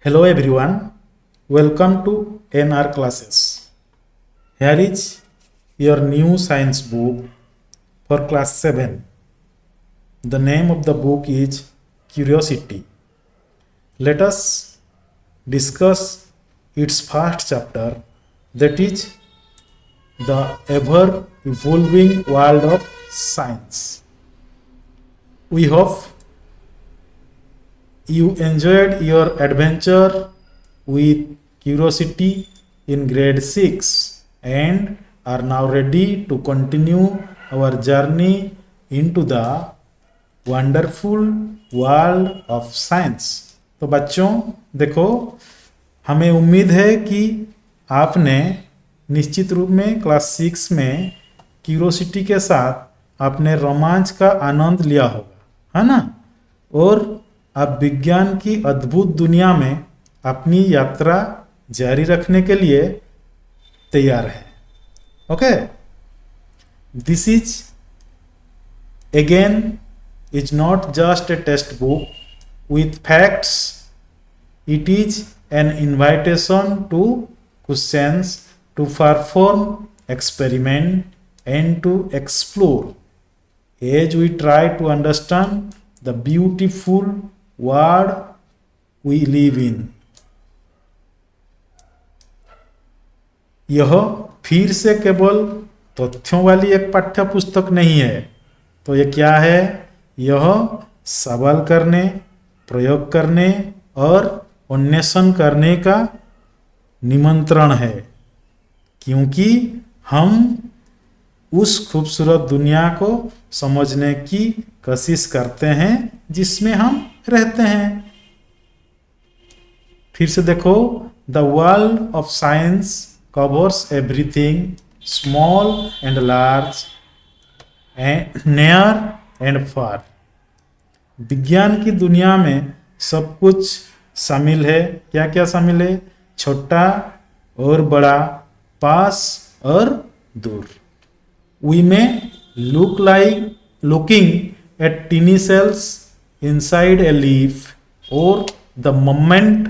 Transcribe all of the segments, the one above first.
Hello everyone, welcome to NR classes. Here is your new science book for class 7. The name of the book is Curiosity. Let us discuss its first chapter, that is the ever evolving world of science. We hope you enjoyed your adventure with curiosity in grade 6 and are now ready to continue our journey into the wonderful world of science. तो बच्चों देखो, हमें उम्मीद है कि आपने निश्चित रूप में क्लास 6 में क्यूरोसिटी के साथ अपने रोमांच का आनंद लिया होगा, है ना। और आप विज्ञान की अद्भुत दुनिया में अपनी यात्रा जारी रखने के लिए तैयार है। Okay, this is again is not just a textbook with facts. It is an invitation to questions, to perform experiment and to explore as we try to understand the beautiful world we live in. यह फिर से केवल तथ्यों वाली एक पाठ्य पुस्तक नहीं है। तो यह क्या है? यह सवाल करने, प्रयोग करने और अन्वेषण करने का निमंत्रण है, क्योंकि हम उस खूबसूरत दुनिया को समझने की कोशिश करते हैं जिसमें हम रहते हैं। फिर से देखो, the world of science covers everything, small and large, near and far. विज्ञान की दुनिया में सब कुछ शामिल है। क्या क्या शामिल है? छोटा और बड़ा, पास और दूर। वी में looking at tiny cells inside a leaf or the movement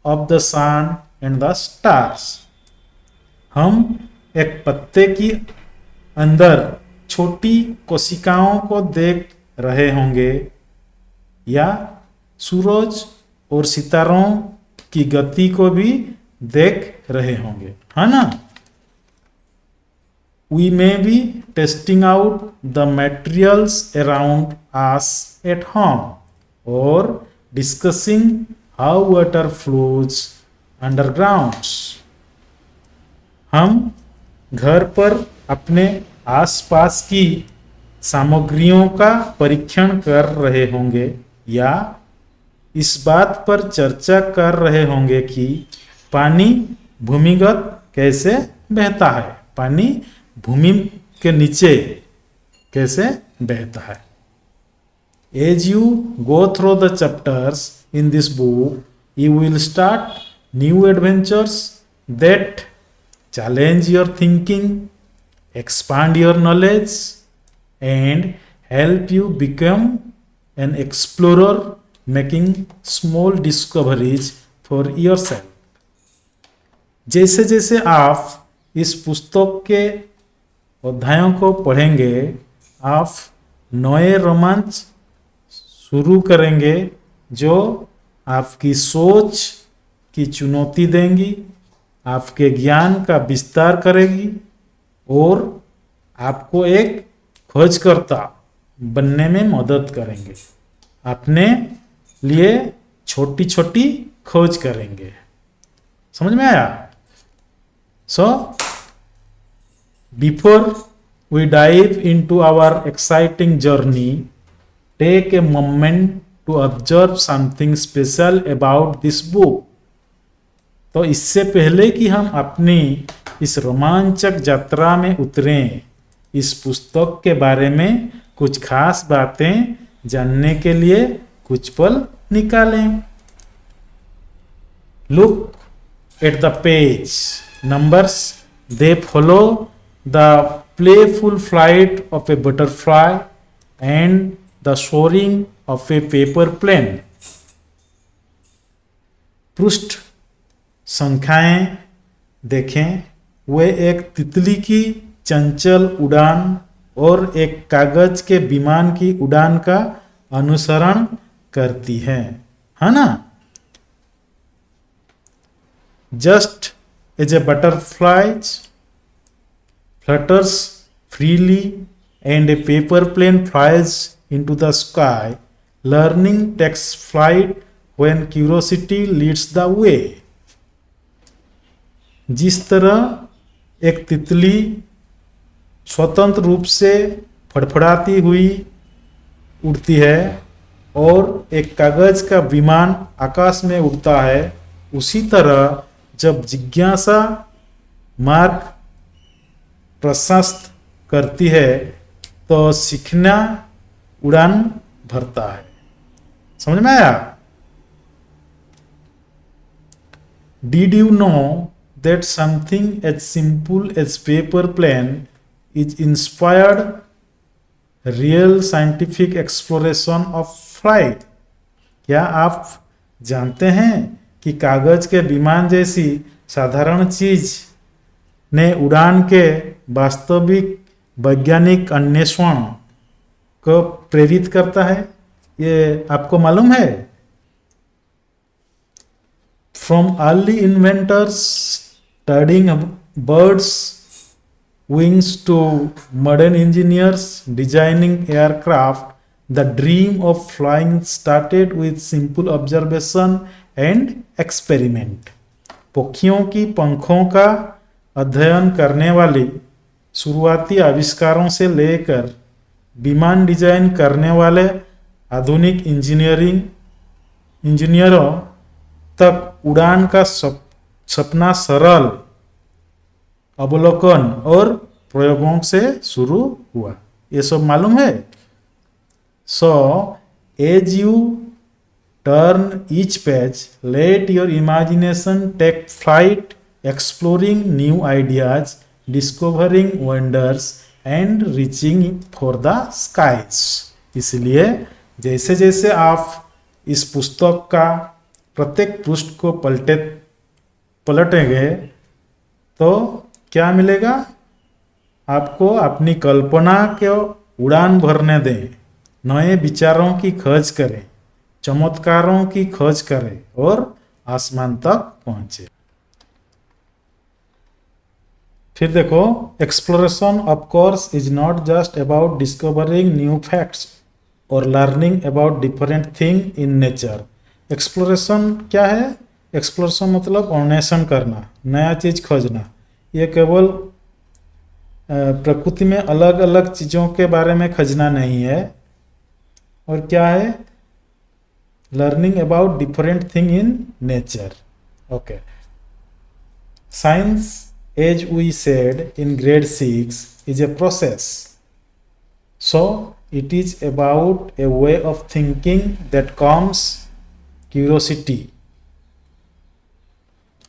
of the sun and the stars. हम एक पत्ते की अंदर छोटी कोशिकाओं को देख रहे होंगे या सूरज और सितारों की गति को भी देख रहे होंगे, है ना। We may be testing out the materials around us at home or discussing how water flows underground. हम घर पर अपने आसपास की सामग्रियों का परीक्षण कर रहे होंगे या इस बात पर चर्चा कर रहे होंगे कि पानी भूमिगत कैसे बहता है, पानी भूमि के नीचे कैसे बहता है। As you go through the chapters in this book, you will start new adventures that challenge your thinking, expand your knowledge and help you become an explorer, making small discoveries for yourself. जैसे जैसे आप इस पुस्तक के अध्यायों को पढ़ेंगे, आप नए रोमांच शुरू करेंगे जो आपकी सोच की चुनौती देंगी, आपके ज्ञान का विस्तार करेगी और आपको एक खोजकर्ता बनने में मदद करेंगे। अपने लिए छोटी छोटी खोज करेंगे। समझ में आया? So before we dive into our exciting journey, take a moment to observe something special about this book. तो इससे पहले कि हम अपनी इस रोमांचक यात्रा में उतरें, इस पुस्तक के बारे में कुछ खास बातें जानने के लिए कुछ पल निकालें। Look at the page numbers, they follow the playful flight of a butterfly and the soaring of a paper plane. पृष्ठ संख्याएं देखें। वे एक तितली की चंचल उड़ान और एक कागज के विमान की उड़ान का अनुसरण करती है ना। Just as a butterflies flutters freely and a paper plane flies into the sky, learning takes flight when curiosity leads the way। जिस तरह एक तितली स्वतंत्र रूप से फड़फड़ाती हुई उड़ती है और एक कागज का विमान आकाश में उड़ता है, उसी तरह जब जिज्ञासा मार्ग प्रशस्त करती है तो सीखना उड़ान भरता है। समझ में आया? Did you know that something as simple as paper plane is inspired real scientific exploration of flight? क्या आप जानते हैं कि कागज के विमान जैसी साधारण चीज ने उड़ान के वास्तविक वैज्ञानिक अन्वेषण को प्रेरित करता है? ये आपको मालूम है? From early inventors studying birds' wings to modern engineers designing aircraft, the dream of flying started with simple observation and experiment। पक्षियों की पंखों का अध्ययन करने वाली शुरुआती आविष्कारों से लेकर विमान डिजाइन करने वाले आधुनिक इंजीनियरों तक उड़ान का सपना सरल अवलोकन और प्रयोगों से शुरू हुआ। ये सब मालूम है? So as you turn each page, let your imagination take flight, exploring new ideas, discovering wonders and reaching for the skies। इसलिए जैसे जैसे आप इस पुस्तक का प्रत्येक पृष्ठ को पलटेंगे तो क्या मिलेगा? आपको अपनी कल्पना को उड़ान भरने दें, नए विचारों की खोज करें, चमत्कारों की खोज करें और आसमान तक पहुंचे। फिर देखो, exploration of course is not just about discovering new facts और learning about different thing in nature. Exploration क्या है? एक्सप्लोरेशन मतलब अन्वेषण करना, नया चीज खोजना। ये केवल प्रकृति में अलग अलग चीजों के बारे में खोजना नहीं है। और क्या है? Learning about different thing in nature. Okay, science, as we said in grade 6, is a process. So it is about a way of thinking that comes curiosity,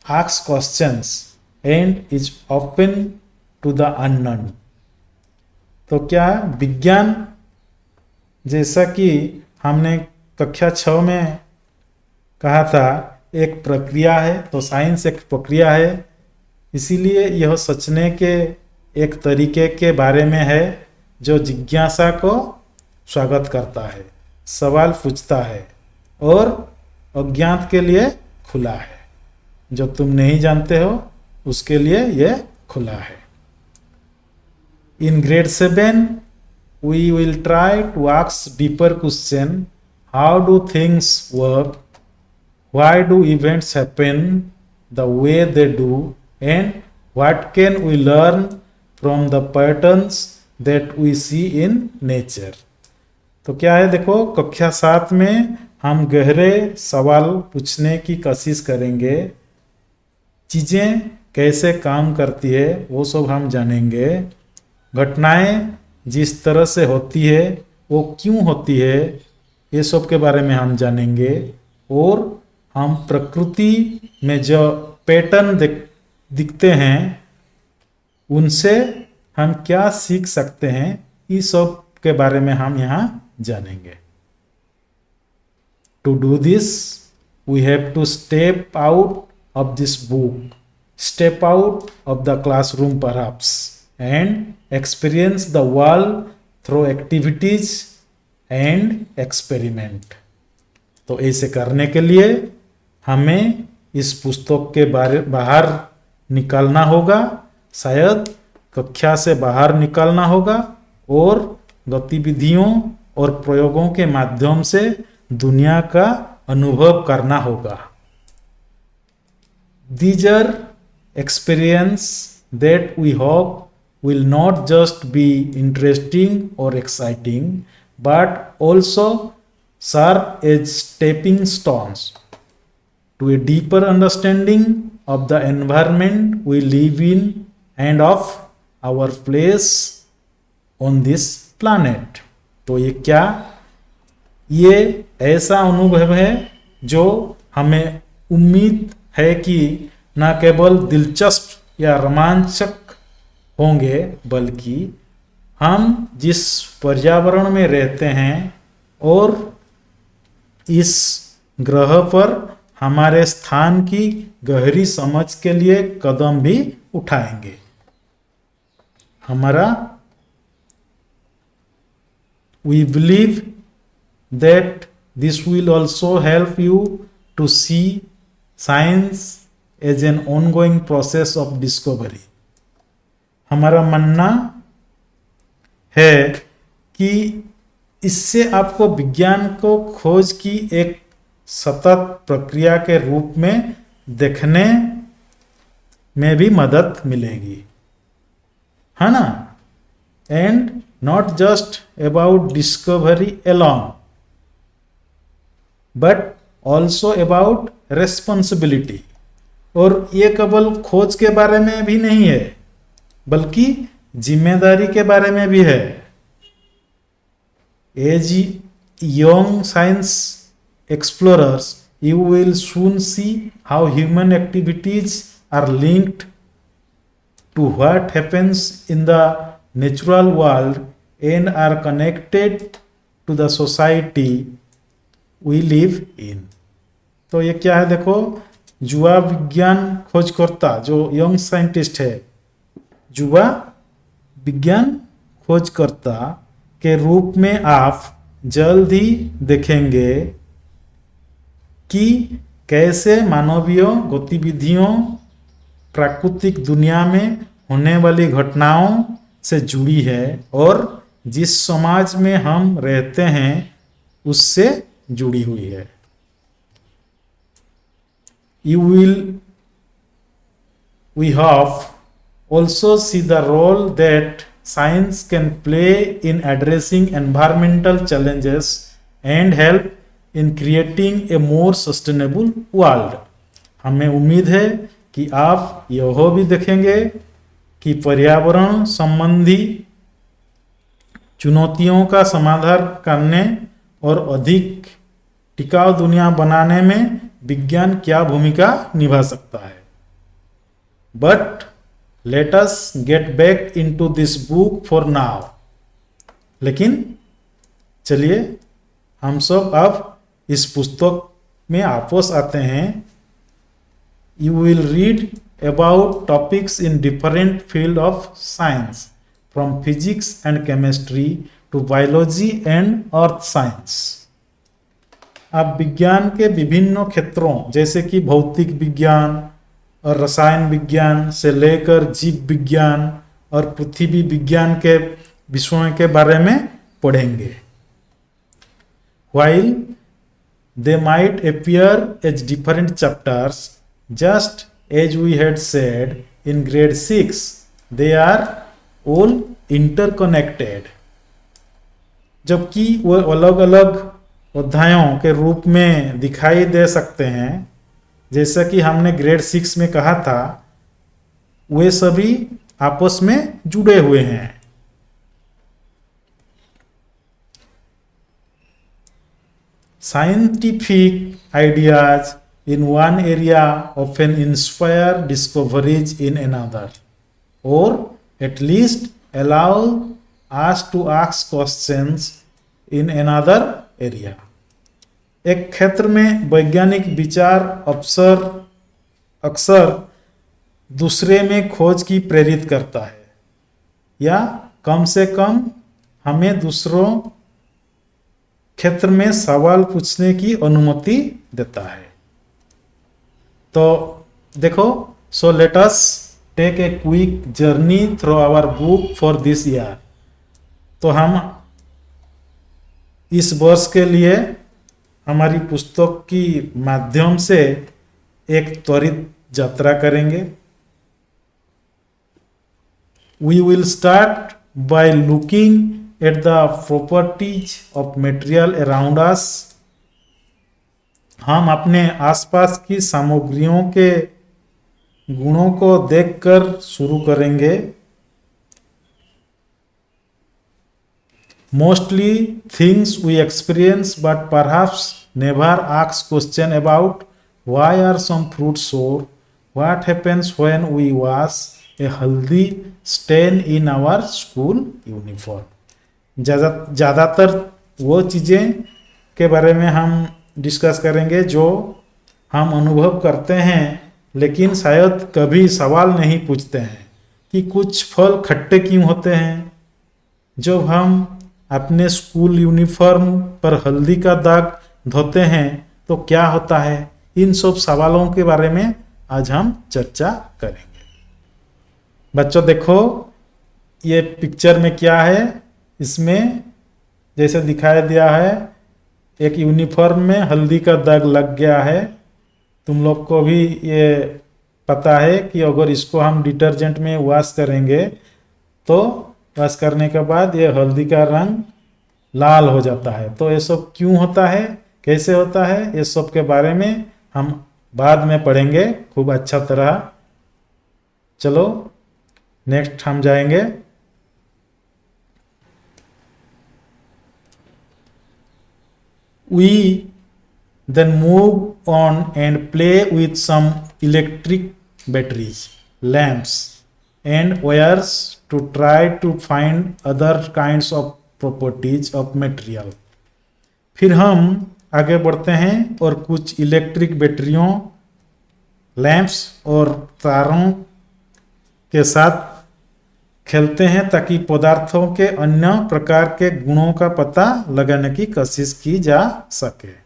asks questions and is open to the unknown। तो क्या विज्ञान, जैसा कि हमने कक्षा 6 में कहा था, एक प्रक्रिया है। तो साइंस एक प्रक्रिया है, इसीलिए यह सोचने के एक तरीके के बारे में है जो जिज्ञासा को स्वागत करता है, सवाल पूछता है और अज्ञात के लिए खुला है। जो तुम नहीं जानते हो उसके लिए यह खुला है। In grade 7 we will try to ask deeper question, how do things work, why do events happen the way they do, and what can we learn from the patterns that we see in nature। तो क्या है? देखो, कक्षा 7 में हम गहरे सवाल पूछने की कोशिश करेंगे, चीजें कैसे काम करती है वो सब हम जानेंगे, घटनाएं जिस तरह से होती है वो क्यों होती है ये सब के बारे में हम जानेंगे, और हम प्रकृति में जो पैटर्न दिखते हैं उनसे हम क्या सीख सकते हैं, इस सब के बारे में हम यहाँ जानेंगे। To do this we have to step out of this book, step out of the classroom perhaps, and experience the world through activities and experiment. तो ऐसे करने के लिए हमें इस पुस्तक के बाहर निकालना होगा, शायद कक्षा से बाहर निकालना होगा और गतिविधियों और प्रयोगों के माध्यम से दुनिया का अनुभव करना होगा. These are experience that we hope will not just be interesting or exciting, but also serve as stepping stones to a deeper understanding of the environment we live in and of our place on this planet. तो ये ऐसा अनुभव है जो हमें उम्मीद है कि न केवल दिलचस्प या रोमांचक होंगे, बल्कि हम जिस पर्यावरण में रहते हैं और इस ग्रह पर हमारे स्थान की गहरी समझ के लिए कदम भी उठाएंगे. We believe that this will also help you to see science as an ongoing process of discovery. हमारा मानना है कि इससे आपको विज्ञान को खोज की एक सतत प्रक्रिया के रूप में देखने में भी मदद मिलेगी, है ना? And not just about discovery alone, but also about responsibility. और ये केवल खोज के बारे में भी नहीं है, बल्कि जिम्मेदारी के बारे में भी है. As young science explorers, you will soon see how human activities are linked to what happens in the natural world and are connected to the society we live in. तो ये क्या है देखो, युवा विज्ञान खोजकर्ता जो यंग साइंटिस्ट है, युवा विज्ञान खोजकर्ता के रूप में आप जल्द ही देखेंगे कि कैसे मानवीय गतिविधियों प्राकृतिक दुनिया में होने वाली घटनाओं से जुड़ी है और जिस समाज में हम रहते हैं उससे जुड़ी हुई है. We hope also see the role that science can play in addressing environmental challenges and help in creating a more sustainable world. हमें उम्मीद है कि आप यह भी देखेंगे कि पर्यावरण संबंधी चुनौतियों का समाधान करने और अधिक टिकाऊ दुनिया बनाने में विज्ञान क्या भूमिका निभा सकता है. But let us get back into this book for now. लेकिन चलिए हम सब अब इस पुस्तक में वापस आते हैं. You will read about topics in different field of science, from physics and chemistry to biology and earth science. आप विज्ञान के विभिन्न क्षेत्रों जैसे कि भौतिक विज्ञान और रसायन विज्ञान से लेकर जीव विज्ञान और पृथ्वी विज्ञान के विषयों के बारे में पढ़ेंगे. While they might appear as different chapters, just as we had said in grade 6, they are all interconnected. जबकि वो अलग अलग अध्यायों के रूप में दिखाई दे सकते हैं, जैसा कि हमने ग्रेड 6 में कहा था, वे सभी आपस में जुड़े हुए हैं. Scientific ideas in one area often inspire discoveries in another, or at least allow us to ask questions in another area. एक क्षेत्र में वैज्ञानिक विचार अक्सर अक्सर दूसरे में खोज की प्रेरित करता है, या कम से कम हमें दूसरों क्षेत्र में सवाल पूछने की अनुमति देता है। तो देखो, so let us take a quick journey through our book for this year. तो हम इस वर्ष के लिए हमारी पुस्तक की माध्यम से एक त्वरित यात्रा करेंगे। We will start by looking at the properties of material around us। हम अपने आसपास की सामग्रियों के गुणों को देखकर शुरू करेंगे। Mostly things we experience but perhaps never ask question about why are some fruits sour, what happens when we wash a healthy stain in our school uniform। ज़्यादातर वो चीज़ें के बारे में हम डिस्कस करेंगे जो हम अनुभव करते हैं, लेकिन शायद कभी सवाल नहीं पूछते हैं कि कुछ फल खट्टे क्यों होते हैं। जब हम अपने स्कूल यूनिफॉर्म पर हल्दी का दाग धोते हैं तो क्या होता है। इन सब सवालों के बारे में आज हम चर्चा करेंगे। बच्चों देखो, ये पिक्चर में क्या है। इसमें जैसे दिखाया दिया है, एक यूनिफॉर्म में हल्दी का दाग लग गया है। तुम लोग को भी ये पता है कि अगर इसको हम डिटर्जेंट में वॉश करेंगे तो वॉश करने के बाद ये हल्दी का रंग लाल हो जाता है। तो ये सब क्यों होता है, कैसे होता है, ये सब के बारे में हम बाद में पढ़ेंगे खूब अच्छा तरह। चलो नेक्स्ट हम जाएंगे। We then move on and play with some electric batteries, lamps and wires to try to find other kinds of properties of material। फिर हम आगे बढ़ते हैं और कुछ इलेक्ट्रिक बैटरियों, लैंप्स और तारों के साथ खेलते हैं ताकि पदार्थों के अन्य प्रकार के गुणों का पता लगाने की कोशिश की जा सके।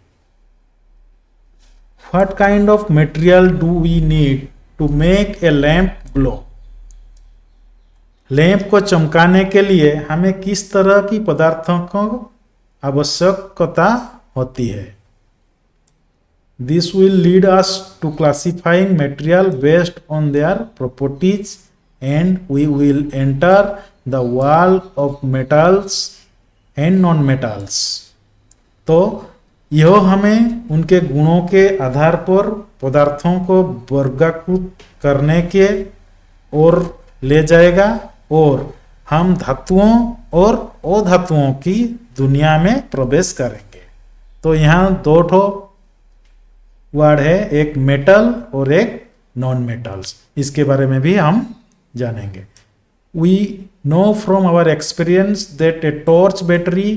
What kind of material do we need to make a lamp glow? Lamp को चमकाने के लिए हमें किस तरह की पदार्थों को आवश्यकता होती है। This will lead us to classifying material based on their properties and we will enter the world of metals and non-metals। तो यह हमें उनके गुणों के आधार पर पदार्थों को वर्गीकृत करने के ओर ले जाएगा और हम धातुओं और अधातुओं की दुनिया में प्रवेश करेंगे। तो यहाँ दो ठो वर्ड है, एक मेटल और एक नॉन मेटल्स। इसके बारे में भी हम जानेंगे। We know from our experience that a torch battery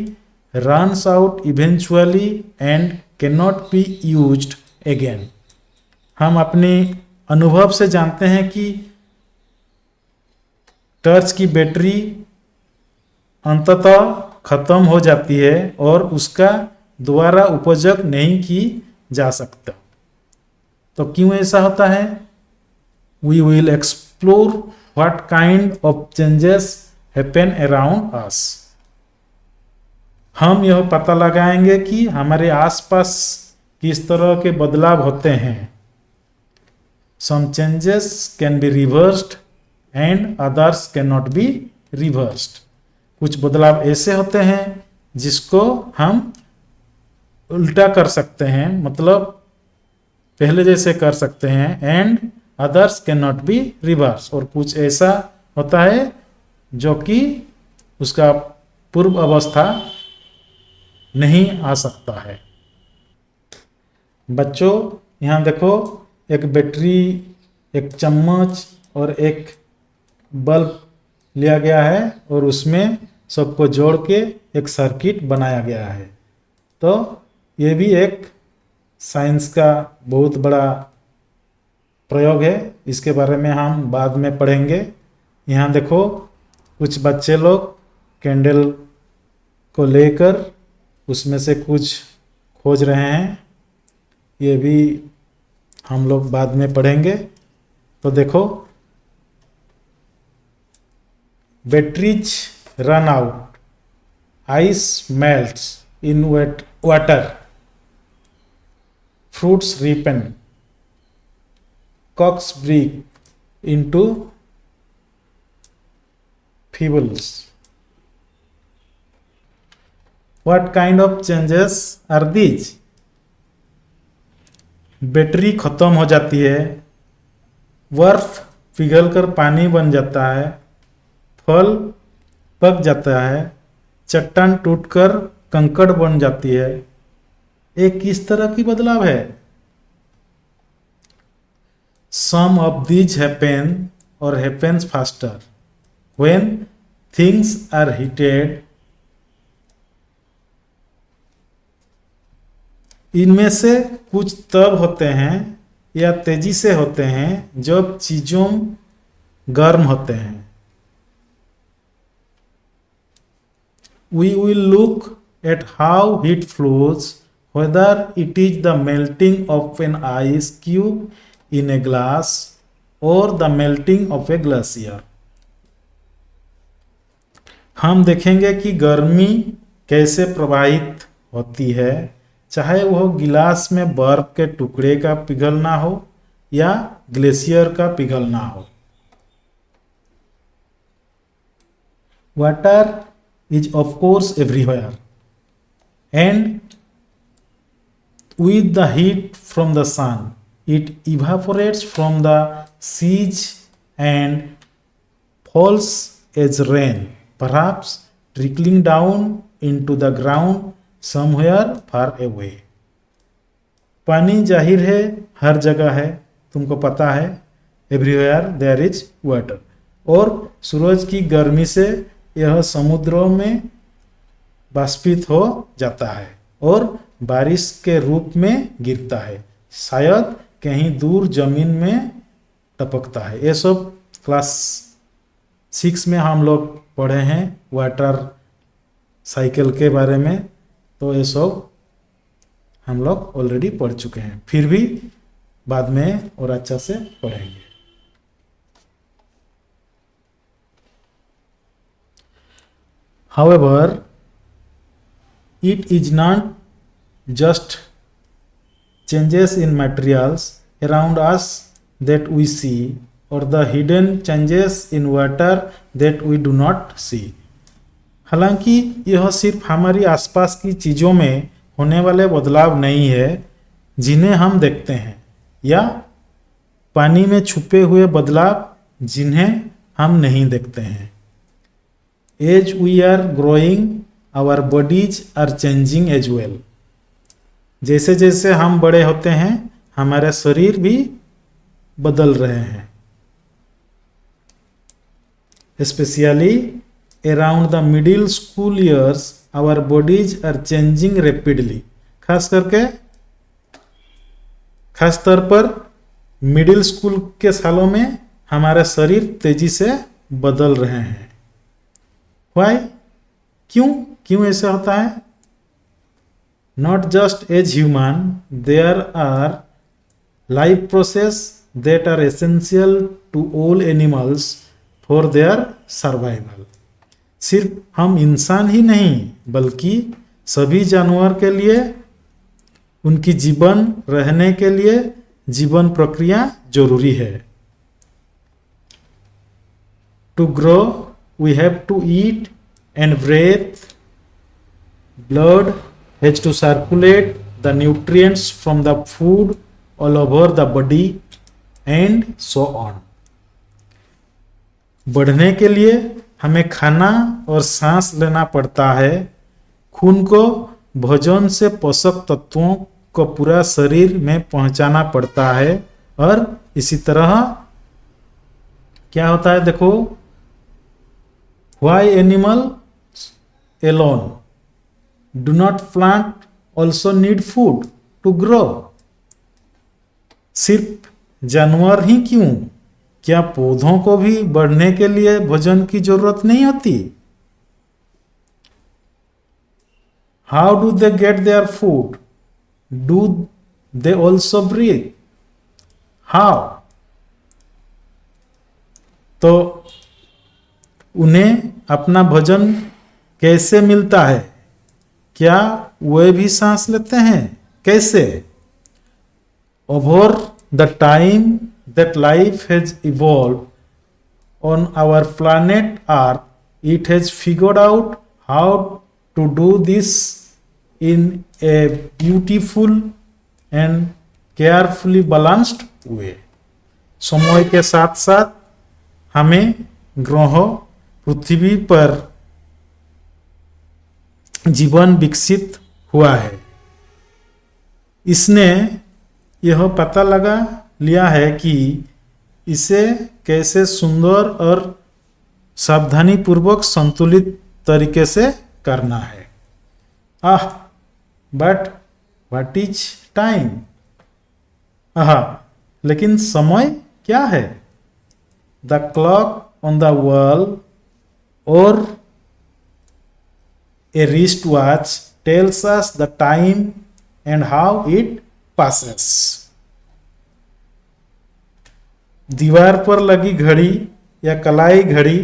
runs out eventually and cannot be used again। हम अपने अनुभव से जानते हैं कि टॉर्च की बैटरी अंततः खत्म हो जाती है और उसका दोबारा उपयोग नहीं की जा सकता। तो क्यों ऐसा होता है। We will explore what kind of changes happen around us। हम यह पता लगाएंगे कि हमारे आसपास किस तरह के बदलाव होते हैं। Some changes can be reversed and others cannot be reversed। कुछ बदलाव ऐसे होते हैं जिसको हम उल्टा कर सकते हैं, मतलब पहले जैसे कर सकते हैं, and others can not be reverse. और कुछ ऐसा होता है जो कि उसका पूर्व अवस्था नहीं आ सकता है। बच्चों यहाँ देखो, एक बैटरी, एक चम्मच और एक बल्ब लिया गया है और उसमें सबको जोड़ के एक सर्किट बनाया गया है। तो ये भी एक साइंस का बहुत बड़ा प्रयोग है, इसके बारे में हम बाद में पढ़ेंगे। यहाँ देखो कुछ बच्चे लोग कैंडल को लेकर उसमें से कुछ खोज रहे हैं, ये भी हम लोग बाद में पढ़ेंगे। तो देखो, batteries run out, ice melts in wet water, fruits ripen, cocks break into feebles. What kind of changes are these? Battery खत्म हो जाती है, बर्फ पिघलकर पानी बन जाता है, फल पक जाता है, चट्टान टूटकर कंकड़ बन जाती है। एक किस तरह की बदलाव है? Some of these happen or happens faster when things are heated. इनमें से कुछ तब होते हैं या तेजी से होते हैं जब चीजों गर्म होते हैं। We will look at how heat flows, whether it is the melting of an ice cube in a glass or the melting of a glacier. हम देखेंगे कि गर्मी कैसे प्रवाहित होती है, चाहे वह गिलास में बर्फ के टुकड़े का पिघलना हो या ग्लेशियर का पिघलना हो। Water is of course everywhere, and with the heat from the sun, it evaporates from the seas and falls as rain, perhaps trickling down into the ground somewhere far away. पानी जाहिर है हर जगह है, तुमको पता है, everywhere there is water, और सूरज की गर्मी से यह समुद्रों में बाष्पित हो जाता है और बारिश के रूप में गिरता है, शायद कहीं दूर जमीन में टपकता है। ये सब क्लास 6 में हम लोग पढ़े हैं वाटर साइकिल के बारे में, तो ये सब हम लोग ऑलरेडी पढ़ चुके हैं, फिर भी बाद में और अच्छा से पढ़ेंगे। However, it is not just changes in materials around us that we see, or the hidden changes in water that we do not see. हालांकि यह सिर्फ हमारी आसपास की चीज़ों में होने वाले बदलाव नहीं है जिन्हें हम देखते हैं, या पानी में छुपे हुए बदलाव जिन्हें हम नहीं देखते हैं। As we are growing, our bodies are changing as well. जैसे जैसे हम बड़े होते हैं हमारे शरीर भी बदल रहे हैं। Especially around the middle school years, our bodies are changing rapidly. खास तौर पर मिडिल स्कूल के सालों में हमारे शरीर तेजी से बदल रहे हैं। Why? क्यों ऐसा होता है? Not just as human, there are life process that are essential to all animals for their survival. सिर्फ हम इंसान ही नहीं बल्कि सभी जानवर के लिए उनकी जीवन रहने के लिए जीवन प्रक्रिया जरूरी है। To grow, we have to eat and breathe. Blood has to circulate the nutrients from the food all over the body and so on. बढ़ने के लिए हमें खाना और सांस लेना पड़ता है। खून को भोजन से पोषक तत्वों को पूरा शरीर में पहुंचाना पड़ता है, और इसी तरह क्या होता है देखो, why animals alone do not plant also need food to grow. सिर्फ जानवर ही क्यों, क्या पौधों को भी बढ़ने के लिए भोजन की जरूरत नहीं होती? How do they get their food? Do they also breathe? How? तो उन्हें अपना भोजन कैसे मिलता है? क्या वे भी सांस लेते हैं? कैसे? Over the time that life has evolve on our planet Earth, it has figured out how to do this in a beautiful and carefully balanced way. समय के साथ साथ हमें ग्रह पृथ्वी पर जीवन विकसित हुआ है। इसने यह पता लगा लिया है कि इसे कैसे सुंदर और सावधानी पूर्वक संतुलित तरीके से करना है। But what is time? लेकिन समय क्या है? The clock on the wall और a wristwatch tells us the time and how it passes. दीवार पर लगी घड़ी या कलाई घड़ी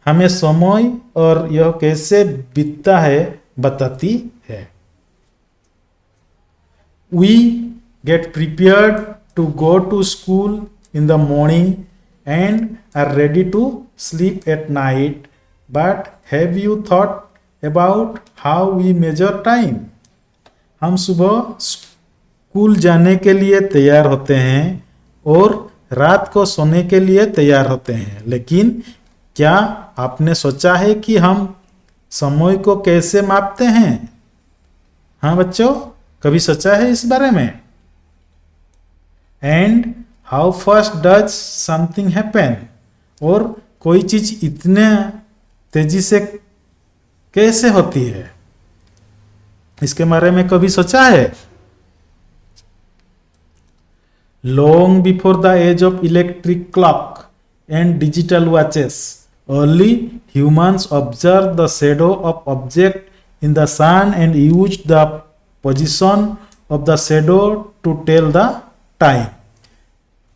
हमें समय और यह कैसे बीतता है बताती है। We get prepared to go to school in the morning and are ready to sleep at night, but have you thought about how we measure time? हम सुबह स्कूल जाने के लिए तैयार होते हैं और रात को सोने के लिए तैयार होते हैं, लेकिन क्या आपने सोचा है कि हम समय को कैसे मापते हैं? हाँ बच्चों, कभी सोचा है इस बारे में? And how fast does something happen? और कोई चीज इतने तेजी से कैसे होती है, इसके बारे में कभी सोचा है? Long before the age of electric clock and digital watches, early humans observe the shadow of object in the sun and use the position of the shadow to tell the time.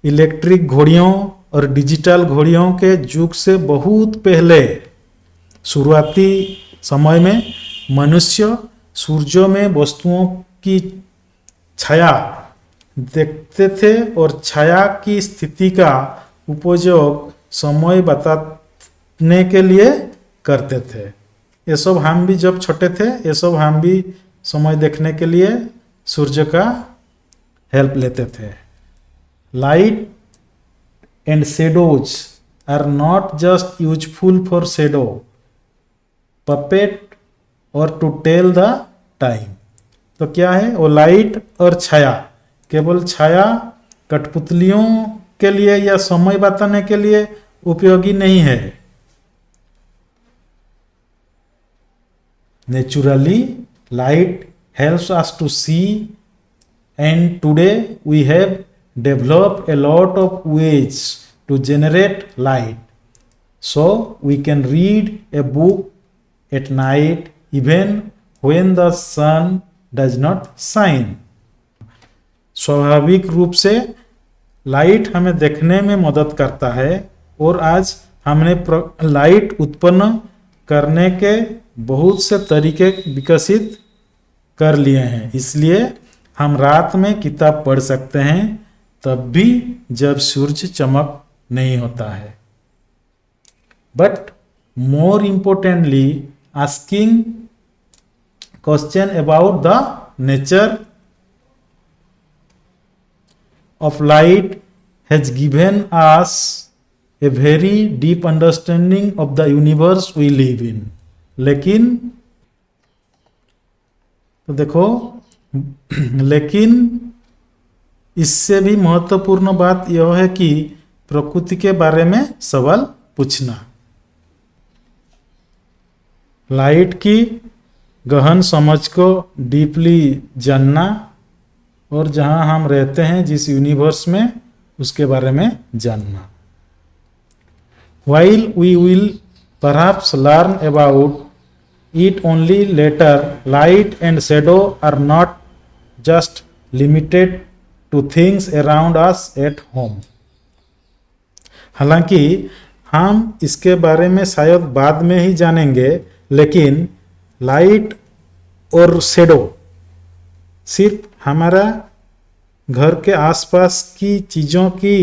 Electric घड़ियों और digital घड़ियों के युग से बहुत पहले शुरुआती समय में मनुष्य सूर्यों में वस्तुओं की छाया देखते थे और छाया की स्थिति का उपयोग समय बताने के लिए करते थे। ये सब हम भी जब छोटे थे, ये सब हम भी समय देखने के लिए सूर्य का हेल्प लेते थे। Light and shadows are not just useful for shadow puppet or to tell the time. तो क्या है वो लाइट और छाया? केवल छाया कठपुतलियों के लिए या समय बताने के लिए उपयोगी नहीं है। Naturally light helps us to see, and today we have developed a lot of ways to generate light, so we can read a book at night even when the sun does not shine. स्वाभाविक रूप से light हमें देखने में मदद करता है और आज हमने लाइट उत्पन्न करने के बहुत से तरीके विकसित कर लिए हैं, इसलिए हम रात में किताब पढ़ सकते हैं तब भी जब सूरज चमक नहीं होता है। But more importantly asking question about the nature of light has given us a very deep understanding of the universe we live in. लेकिन तो देखो, लेकिन इससे भी महत्वपूर्ण बात यह है कि प्रकृति के बारे में सवाल पूछना। लाइट की गहन समझ को डीपली जानना और जहाँ हम रहते हैं जिस यूनिवर्स में उसके बारे में जानना. While we will perhaps learn about it only later, light and shadow are not just limited to things around us at home. हालांकि हम इसके बारे में शायद बाद में ही जानेंगे, लेकिन लाइट और शेडो सिर्फ हमारा घर के आसपास की चीज़ों की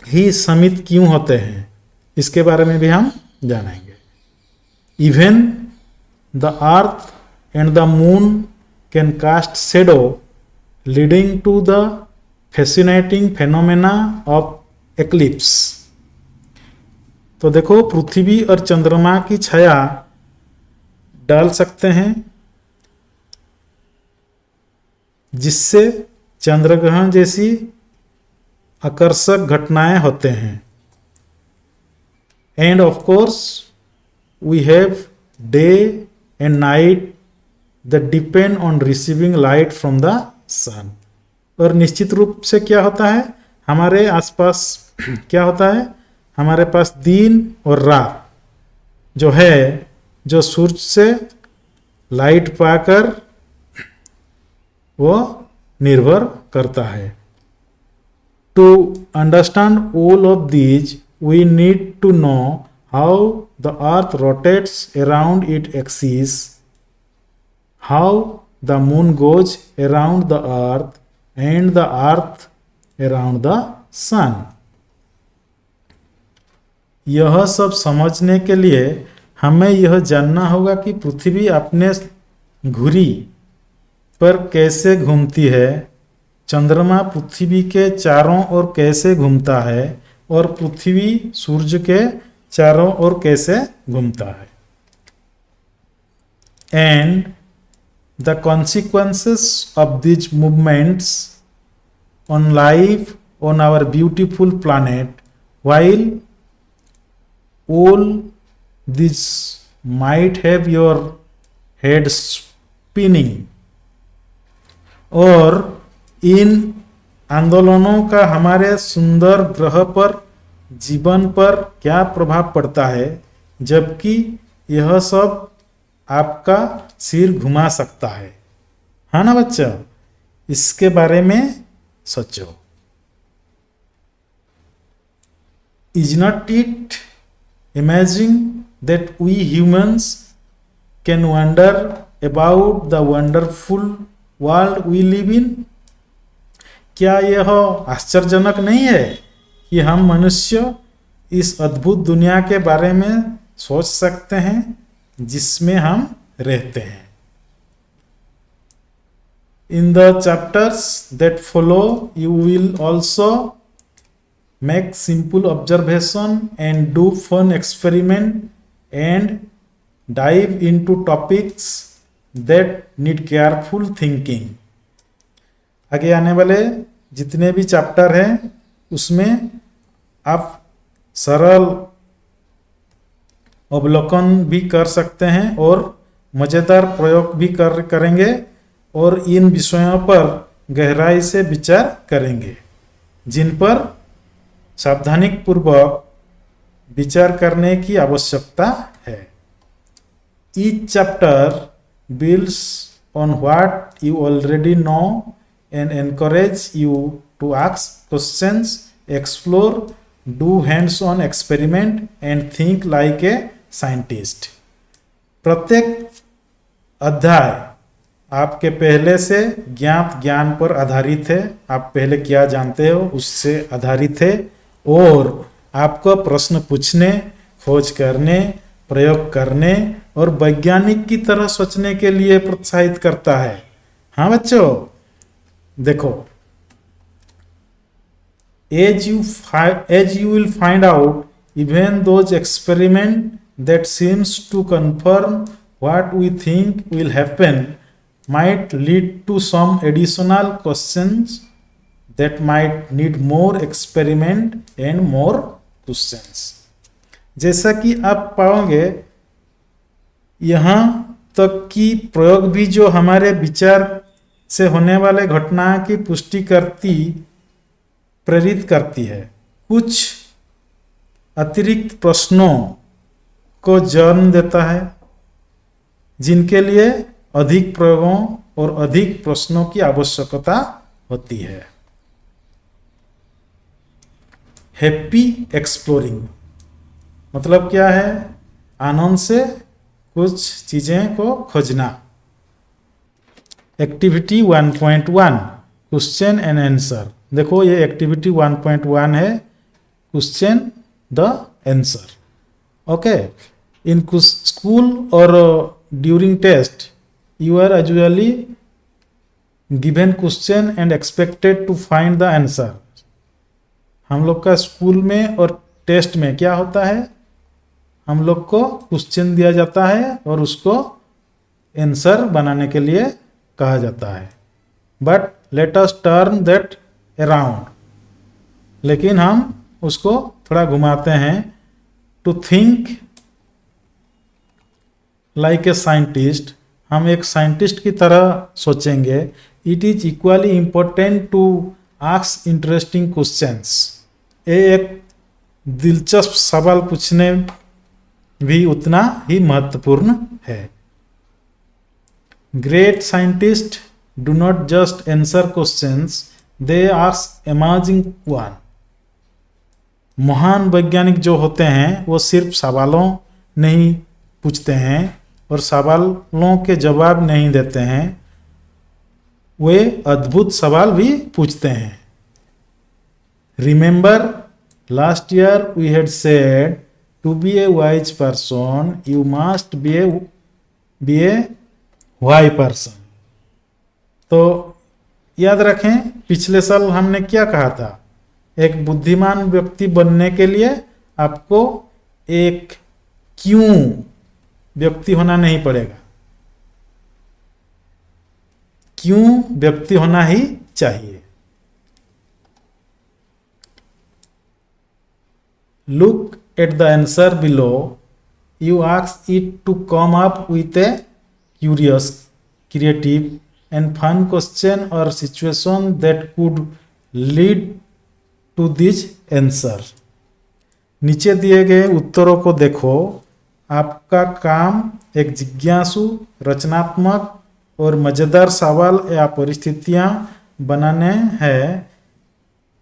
ही सीमित क्यों होते हैं, इसके बारे में भी हम जानेंगे. Even the earth and the moon can cast shadow leading to the fascinating phenomena of eclipse. तो देखो, पृथ्वी और चंद्रमा की छाया डाल सकते हैं, जिससे चंद्रग्रहण जैसी आकर्षक घटनाएं होते हैं. And of course we have day and night that depend on receiving light from the sun. और निश्चित रूप से क्या होता है, हमारे आसपास क्या होता है, हमारे पास दिन और रात जो है, जो सूरज से लाइट पाकर वो निर्भर करता है. To understand all of these, we need to know how the earth rotates around its axis, how the moon goes around the earth, and the earth around the sun. यह सब समझने के लिए हमें यह जानना होगा कि पृथ्वी अपने घुरी पर कैसे घूमती है, चंद्रमा पृथ्वी के चारों ओर कैसे घूमता है, और पृथ्वी सूर्य के चारों ओर कैसे घूमता है. And the consequences of this movements on life on our beautiful planet. While all this might have your head spinning. और इन आंदोलनों का हमारे सुंदर ग्रह पर, जीवन पर क्या प्रभाव पड़ता है, जबकि यह सब आपका सिर घुमा सकता है. हाँ ना बच्चा, इसके बारे में सोचो. Is not it amazing that we humans can wonder about the wonderful world we live in. क्या यह आश्चर्यजनक नहीं है कि हम मनुष्य इस अद्भुत दुनिया के बारे में सोच सकते हैं जिसमें हम रहते हैं. In the chapters that follow, you will also make simple observation and do fun experiment and dive into topics that need careful thinking. आगे आने वाले जितने भी चैप्टर हैं उसमें आप सरल अवलोकन भी कर सकते हैं और मज़ेदार प्रयोग भी करेंगे और इन विषयों पर गहराई से विचार करेंगे, जिन पर सावधानीपूर्वक विचार करने की आवश्यकता है. Each chapter builds on what you already know and encourage you to ask questions, explore, do hands-on experiment and think like a scientist. प्रत्येक अध्याय आपके पहले से ज्ञात ज्ञान पर आधारित है. आप पहले क्या जानते हो उससे आधारित है और आपको प्रश्न पूछने, खोज करने, प्रयोग करने और वैज्ञानिक की तरह सोचने के लिए प्रोत्साहित करता है. हाँ बच्चों, देखो, as you will find out, even those experiment that seems to confirm what we think will happen might lead to some additional questions that might need more experiment and more questions. जैसा कि आप पाओगे यहाँ तक की प्रयोग भी जो हमारे विचार से होने वाले घटना की पुष्टि करती प्रेरित करती है। कुछ अतिरिक्त प्रश्नों को जन्म देता है जिनके लिए अधिक प्रयोगों और अधिक प्रश्नों की आवश्यकता होती है। हैप्पी एक्सप्लोरिंग मतलब क्या है? आनंद से कुछ चीजें को खोजना। Activity 1.1 question and answer. देखो ये एक्टिविटी 1.1 है, question the answer. Okay, in school और during test you are usually given question and expected to find the answer. हम लोग का स्कूल में और टेस्ट में क्या होता है? हम लोग को क्वेश्चन दिया जाता है और उसको आंसर बनाने के लिए कहा जाता है। But let us turn that around, लेकिन हम उसको थोड़ा घुमाते हैं। To think like a scientist, हम एक साइंटिस्ट की तरह सोचेंगे। It is equally important to ask interesting questions. ये एक दिलचस्प सवाल पूछने भी उतना ही महत्वपूर्ण है। Great scientist do not just answer questions, they ask amazing one. महान वैज्ञानिक जो होते हैं वो सिर्फ सवालों नहीं पूछते हैं और सवालों के जवाब नहीं देते हैं, वे अद्भुत सवाल भी पूछते हैं। Remember last year we had said to be a wise person you must be a why person. तो याद रखें, पिछले साल हमने क्या कहा था? एक बुद्धिमान व्यक्ति बनने के लिए आपको एक क्यों व्यक्ति होना नहीं पड़ेगा, क्यों व्यक्ति होना ही चाहिए। Look at the answer below, you ask it to come up with a curious, creative and fun question or situation that could lead to this answer. नीचे दिए गए उत्तरों को देखो। आपका काम एक जिज्ञासु, रचनात्मक और मजेदार सवाल या परिस्थितियां बनाने हैं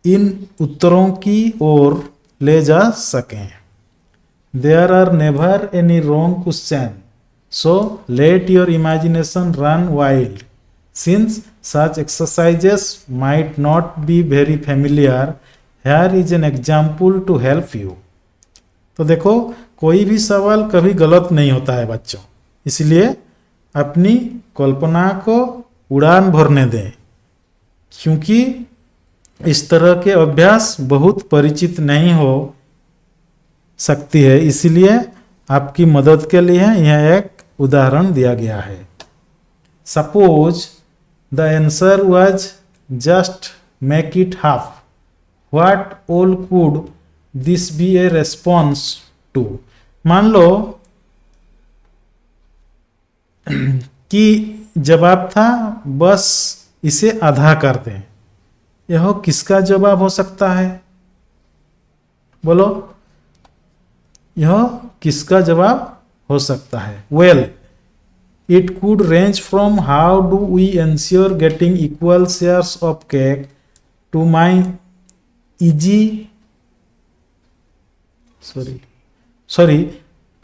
इन उत्तरों की ओर ले जा सकें। There are never any wrong question. So let your imagination run wild. Since such exercises might not be very familiar, here is an example to help you. तो देखो, कोई भी सवाल कभी गलत नहीं होता है बच्चों, इसलिए अपनी कल्पना को उड़ान भरने दें, क्योंकि इस तरह के अभ्यास बहुत परिचित नहीं हो सकती है। इसलिए आपकी मदद के लिए यह एक उदाहरण दिया गया है। Suppose the answer was just make it half, what all could this be a response to. मान लो कि जवाब था बस इसे आधा कर दें, यह किसका जवाब हो सकता है? बोलो, यह किसका जवाब हो सकता है? Well, it could range from how do we ensure getting equal shares of cake to my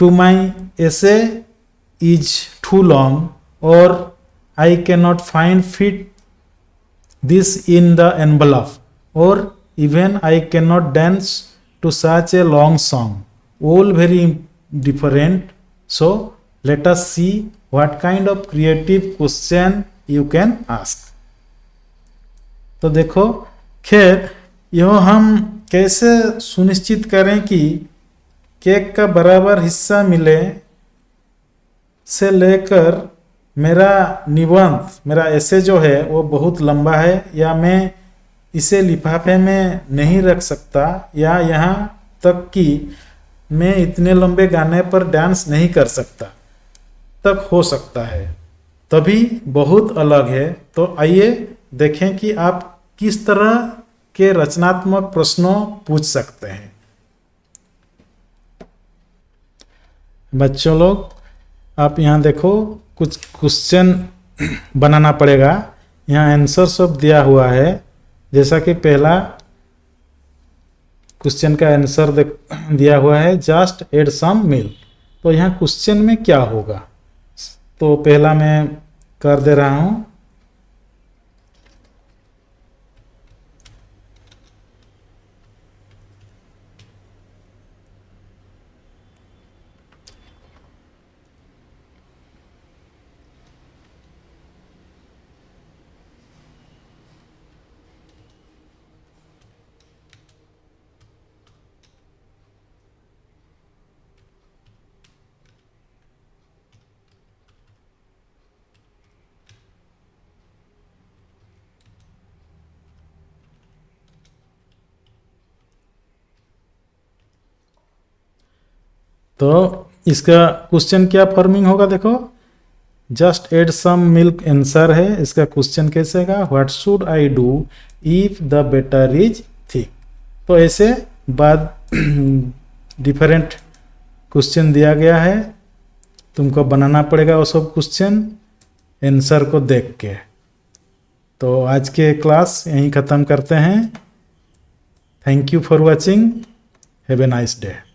to my essay is too long और I can not find fit this in the envelope और even I can not dance to such a long song, all very different. So let us see what kind of creative question you can ask. तो देखो, खैर यह हम कैसे सुनिश्चित करें कि केक का बराबर हिस्सा मिले से लेकर मेरा निबंध, मेरा ऐसे जो है वो बहुत लंबा है या मैं इसे लिफाफे में नहीं रख सकता, या यहाँ तक कि मैं इतने लंबे गाने पर डांस नहीं कर सकता। तक हो सकता है, तभी बहुत अलग है। तो आइए देखें कि आप किस तरह के रचनात्मक प्रश्नों पूछ सकते हैं। बच्चों लोग, आप यहाँ देखो, कुछ क्वेश्चन बनाना पड़ेगा। यहाँ आंसर सब दिया हुआ है। जैसा कि पहला क्वेश्चन का आंसर दिया हुआ है, जस्ट एड सम मिल्क। तो यहाँ क्वेश्चन में क्या होगा, तो पहला मैं कर दे रहा हूँ। तो इसका क्वेश्चन क्या फॉर्मिंग होगा, देखो, just add some milk answer है। इसका क्वेश्चन कैसे होगा, what should I do if the batter is thick. तो ऐसे बाद डिफरेंट क्वेश्चन दिया गया है, तुमको बनाना पड़ेगा वो सब क्वेश्चन आंसर को देख के। तो आज के क्लास यहीं ख़त्म करते हैं। Thank you for watching. Have a nice day.